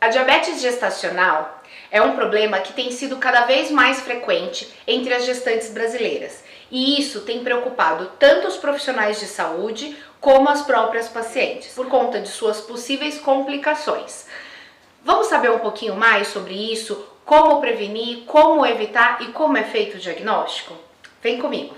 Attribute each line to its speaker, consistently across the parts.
Speaker 1: A diabetes gestacional é um problema que tem sido cada vez mais frequente entre as gestantes brasileiras, e isso tem preocupado tanto os profissionais de saúde como as próprias pacientes, por conta de suas possíveis complicações. Vamos saber um pouquinho mais sobre isso, como prevenir, como evitar e como é feito o diagnóstico? Vem comigo!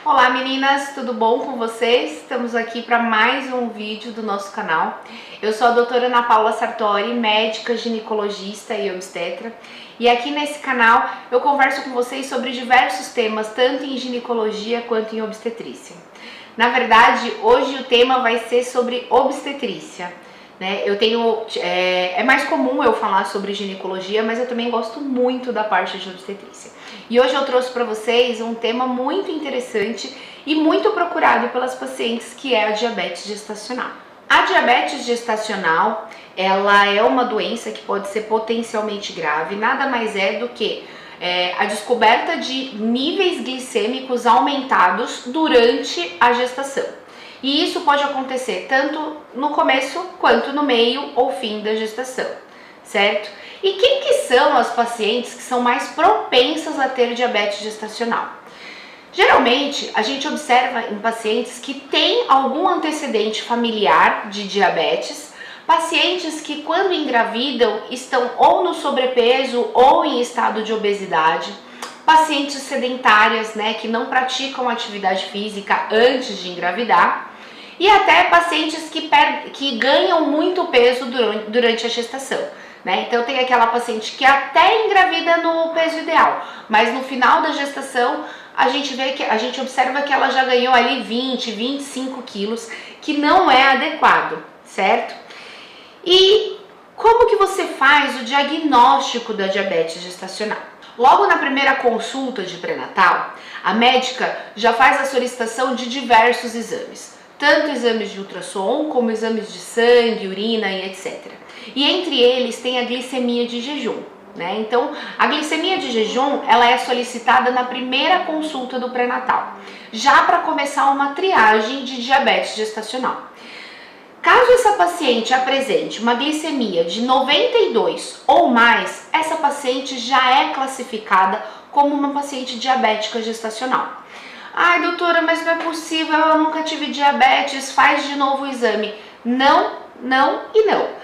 Speaker 1: Olá meninas, tudo bom com vocês? Estamos aqui para mais um vídeo do nosso canal. Eu sou a doutora Ana Paula Sartori, médica, ginecologista e obstetra. E aqui nesse canal eu converso com vocês sobre diversos temas, tanto em ginecologia quanto em obstetrícia. Na verdade, hoje o tema vai ser sobre obstetrícia. É mais comum eu falar sobre ginecologia, mas eu também gosto muito da parte de obstetrícia. E hoje eu trouxe para vocês um tema muito interessante e muito procurado pelas pacientes, que é a diabetes gestacional. A diabetes gestacional, ela é uma doença que pode ser potencialmente grave, nada mais é do que a descoberta de níveis glicêmicos aumentados durante a gestação. E isso pode acontecer tanto no começo quanto no meio ou fim da gestação, certo? E quem que são as pacientes que são mais propensas a ter diabetes gestacional? Geralmente, a gente observa em pacientes que têm algum antecedente familiar de diabetes, pacientes que quando engravidam estão ou no sobrepeso ou em estado de obesidade, pacientes sedentárias, que não praticam atividade física antes de engravidar, e até pacientes que ganham muito peso durante a gestação. Então tem aquela paciente que até engravida no peso ideal, mas no final da gestação a gente observa que ela já ganhou ali 20, 25 quilos, que não é adequado, certo? E como que você faz o diagnóstico da diabetes gestacional? Logo na primeira consulta de pré-natal, a médica já faz a solicitação de diversos exames, tanto exames de ultrassom como exames de sangue, urina e etc. E entre eles tem a glicemia de jejum. Então, a glicemia de jejum, ela é solicitada na primeira consulta do pré-natal, já para começar uma triagem de diabetes gestacional. Caso essa paciente apresente uma glicemia de 92 ou mais, essa paciente já é classificada como uma paciente diabética gestacional. Ai, doutora, mas não é possível, eu nunca tive diabetes, faz de novo o exame. Não, não e não.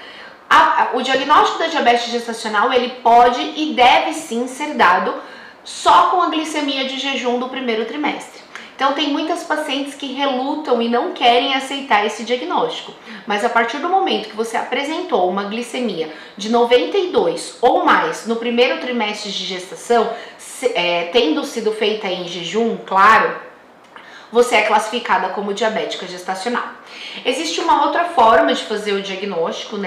Speaker 1: O diagnóstico da diabetes gestacional, ele pode e deve sim ser dado só com a glicemia de jejum do primeiro trimestre. Então tem muitas pacientes que relutam e não querem aceitar esse diagnóstico, mas a partir do momento que você apresentou uma glicemia de 92 ou mais no primeiro trimestre de gestação, tendo sido feita em jejum, claro, você é classificada como diabética gestacional. Existe uma outra forma de fazer o diagnóstico,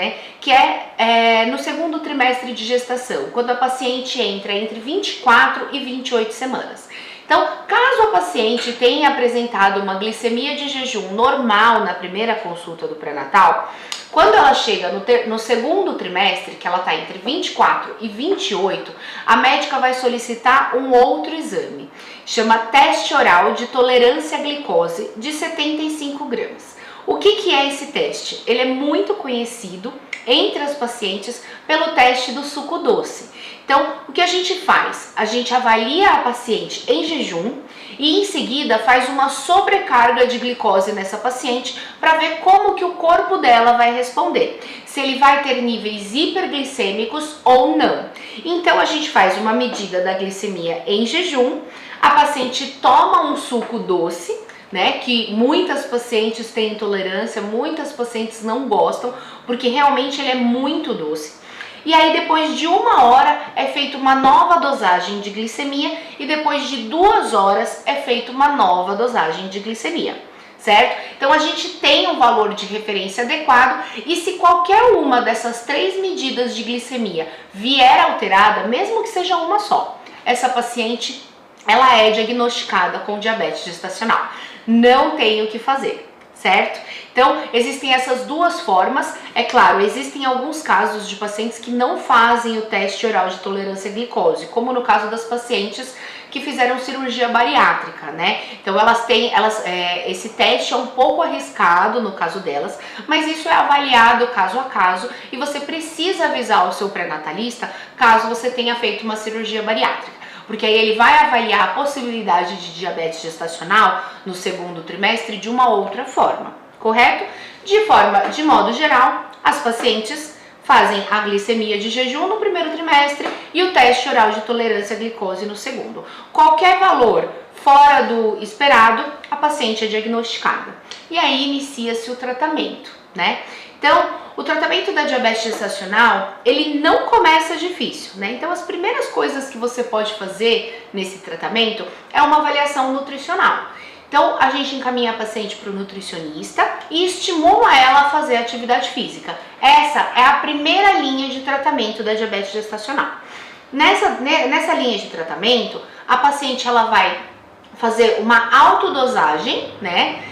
Speaker 1: que é no segundo trimestre de gestação, quando a paciente entra entre 24 e 28 semanas. Então, caso a paciente tenha apresentado uma glicemia de jejum normal na primeira consulta do pré-natal, quando ela chega no segundo trimestre, que ela está entre 24 e 28, a médica vai solicitar um outro exame, chama teste oral de tolerância à glicose de 75 gramas. O que é esse teste? Ele é muito conhecido entre as pacientes pelo teste do suco doce. Então, o que a gente faz? A gente avalia a paciente em jejum e em seguida faz uma sobrecarga de glicose nessa paciente para ver como que o corpo dela vai responder, se ele vai ter níveis hiperglicêmicos ou não. Então, a gente faz uma medida da glicemia em jejum, a paciente toma um suco doce, que muitas pacientes têm intolerância, muitas pacientes não gostam, porque realmente ele é muito doce. E aí depois de 1 hora é feita uma nova dosagem de glicemia e depois de 2 horas é feita uma nova dosagem de glicemia, certo? Então a gente tem um valor de referência adequado e se qualquer uma dessas 3 medidas de glicemia vier alterada, mesmo que seja uma só, essa paciente ela é diagnosticada com diabetes gestacional. Não tem o que fazer, certo? Então, existem essas duas formas. É claro, existem alguns casos de pacientes que não fazem o teste oral de tolerância à glicose, como no caso das pacientes que fizeram cirurgia bariátrica, né? Então esse teste é um pouco arriscado no caso delas, mas isso é avaliado caso a caso e você precisa avisar o seu pré-natalista caso você tenha feito uma cirurgia bariátrica, porque aí ele vai avaliar a possibilidade de diabetes gestacional no segundo trimestre de uma outra forma, correto? De modo geral, as pacientes fazem a glicemia de jejum no primeiro trimestre e o teste oral de tolerância à glicose no segundo. Qualquer valor fora do esperado, a paciente é diagnosticada. E aí inicia-se o tratamento, né? Então, o tratamento da diabetes gestacional, ele não começa difícil, né? Então, as primeiras coisas que você pode fazer nesse tratamento é uma avaliação nutricional. Então, a gente encaminha a paciente para o nutricionista e estimula ela a fazer atividade física. Essa é a primeira linha de tratamento da diabetes gestacional. Nessa linha de tratamento, a paciente ela vai fazer uma autodosagem, né,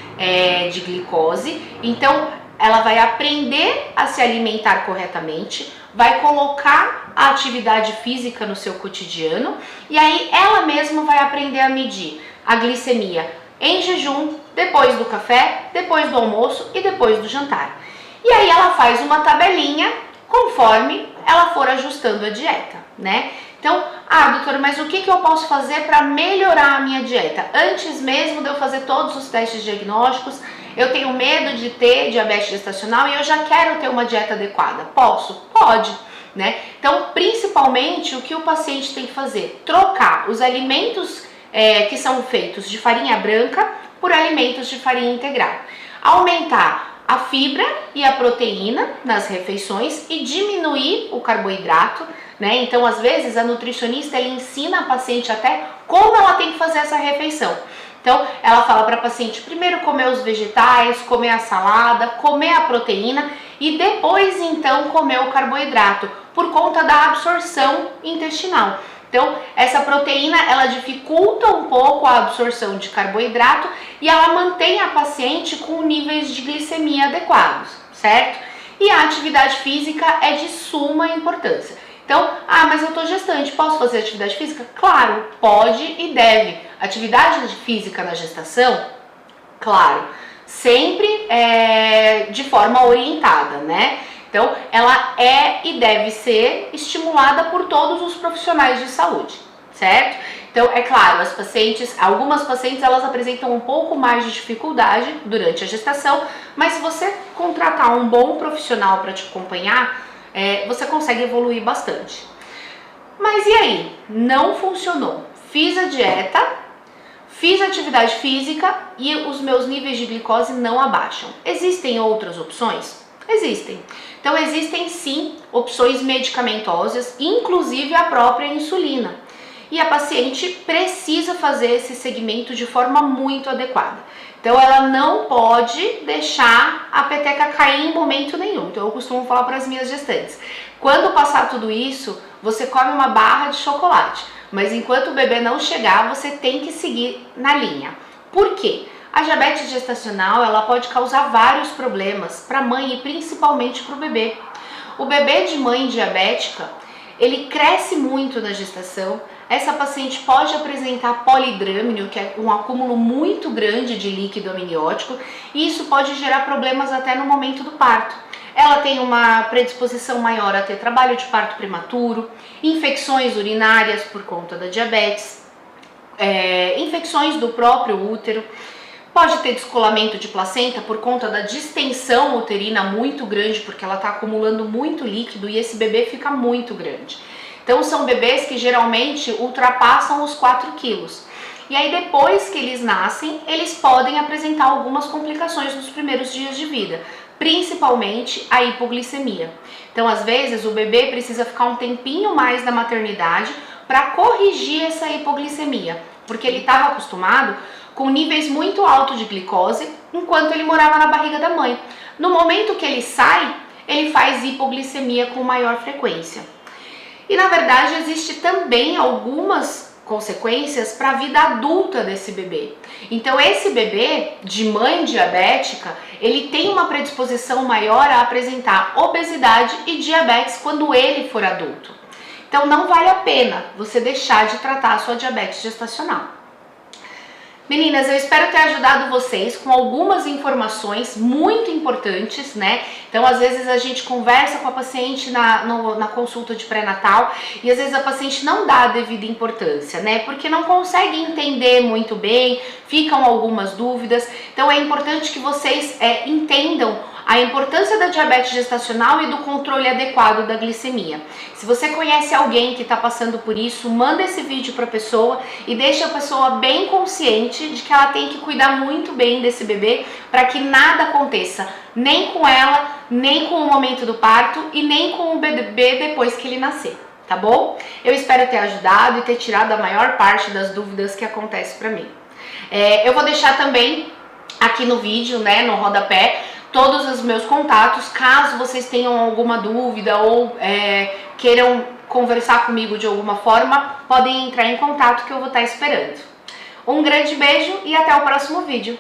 Speaker 1: de glicose. Então, ela vai aprender a se alimentar corretamente, vai colocar a atividade física no seu cotidiano e aí ela mesma vai aprender a medir a glicemia em jejum, depois do café, depois do almoço e depois do jantar. E aí ela faz uma tabelinha conforme ela for ajustando a dieta, né? Então, doutora, mas o que eu posso fazer para melhorar a minha dieta? Antes mesmo de eu fazer todos os testes diagnósticos, eu tenho medo de ter diabetes gestacional e eu já quero ter uma dieta adequada. Posso? Pode, né? Então, principalmente, o que o paciente tem que fazer? Trocar os alimentos que são feitos de farinha branca por alimentos de farinha integral. Aumentar a fibra e a proteína nas refeições e diminuir o carboidrato, né? Então, às vezes, a nutricionista ela ensina a paciente até como ela tem que fazer essa refeição. Então, ela fala para a paciente primeiro comer os vegetais, comer a salada, comer a proteína e depois, então, comer o carboidrato, por conta da absorção intestinal. Então, essa proteína, ela dificulta um pouco a absorção de carboidrato e ela mantém a paciente com níveis de glicemia adequados, certo? E a atividade física é de suma importância. Então, mas eu tô gestante, posso fazer atividade física? Claro, pode e deve. Atividade física na gestação, claro, sempre de forma orientada, né? Então, ela é e deve ser estimulada por todos os profissionais de saúde, certo? Então, é claro, algumas pacientes, elas apresentam um pouco mais de dificuldade durante a gestação, mas se você contratar um bom profissional para te acompanhar, você consegue evoluir bastante. Mas e aí? Não funcionou. Fiz a dieta, fiz atividade física e os meus níveis de glicose não abaixam. Existem outras opções? Existem. Então, existem sim opções medicamentosas, inclusive a própria insulina. E a paciente precisa fazer esse segmento de forma muito adequada. Então, ela não pode deixar a peteca cair em momento nenhum. Então, eu costumo falar para as minhas gestantes: quando passar tudo isso, você come uma barra de chocolate, mas enquanto o bebê não chegar, você tem que seguir na linha. Por quê? A diabetes gestacional, ela pode causar vários problemas para a mãe e principalmente para o bebê. O bebê de mãe diabética, ele cresce muito na gestação. Essa paciente pode apresentar polidrâmino, que é um acúmulo muito grande de líquido amniótico, e isso pode gerar problemas até no momento do parto. Ela tem uma predisposição maior a ter trabalho de parto prematuro, infecções urinárias por conta da diabetes, infecções do próprio útero. Pode ter descolamento de placenta por conta da distensão uterina muito grande, porque ela está acumulando muito líquido e esse bebê fica muito grande. Então, são bebês que geralmente ultrapassam os 4 quilos. E aí, depois que eles nascem, eles podem apresentar algumas complicações nos primeiros dias de vida, principalmente a hipoglicemia. Então, às vezes, o bebê precisa ficar um tempinho mais na maternidade para corrigir essa hipoglicemia, porque ele estava acostumado com níveis muito altos de glicose enquanto ele morava na barriga da mãe. No momento que ele sai, ele faz hipoglicemia com maior frequência. E na verdade existe também algumas consequências para a vida adulta desse bebê. Então esse bebê de mãe diabética, ele tem uma predisposição maior a apresentar obesidade e diabetes quando ele for adulto. Então não vale a pena você deixar de tratar a sua diabetes gestacional. Meninas, eu espero ter ajudado vocês com algumas informações muito importantes, né? Então, às vezes a gente conversa com a paciente na consulta de pré-natal e às vezes a paciente não dá a devida importância, né? Porque não consegue entender muito bem, ficam algumas dúvidas. Então, é importante que vocês entendam a importância da diabetes gestacional e do controle adequado da glicemia. Se você conhece alguém que está passando por isso, manda esse vídeo para a pessoa e deixa a pessoa bem consciente de que ela tem que cuidar muito bem desse bebê para que nada aconteça, nem com ela, nem com o momento do parto e nem com o bebê depois que ele nascer, tá bom? Eu espero ter ajudado e ter tirado a maior parte das dúvidas que acontecem para mim. Eu vou deixar também aqui no vídeo, né, no rodapé, todos os meus contatos, caso vocês tenham alguma dúvida ou queiram conversar comigo de alguma forma, podem entrar em contato que eu vou estar esperando. Um grande beijo e até o próximo vídeo.